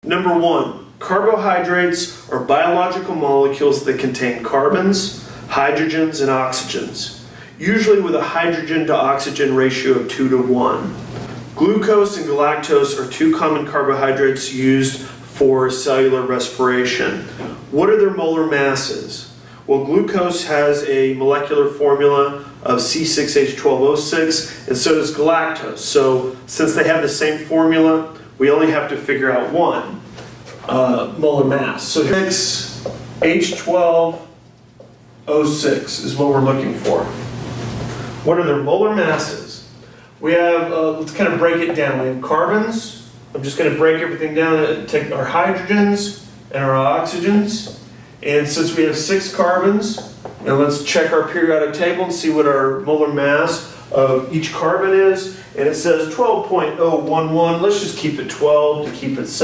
Number 1, carbohydrates are biological molecules that contain carbons, hydrogens, and oxygens, usually with a hydrogen to oxygen ratio of 2 to 1. Glucose and galactose are 2 common carbohydrates used for cellular respiration. What are their molar masses? Well, glucose has a molecular formula of C6H12O6, and so does galactose. So since they have the same formula, we only have to figure out one molar mass. So 6H12O6 is what we're looking for. What are their molar masses? We have, let's kind of break it down. We have carbons. I'm just going to break everything down and take our hydrogens and our oxygens. And since we have 6 carbons, now let's check our periodic table and see what our molar mass of each carbon is. And it says 12.011. Let's just keep it 12 to keep it simple.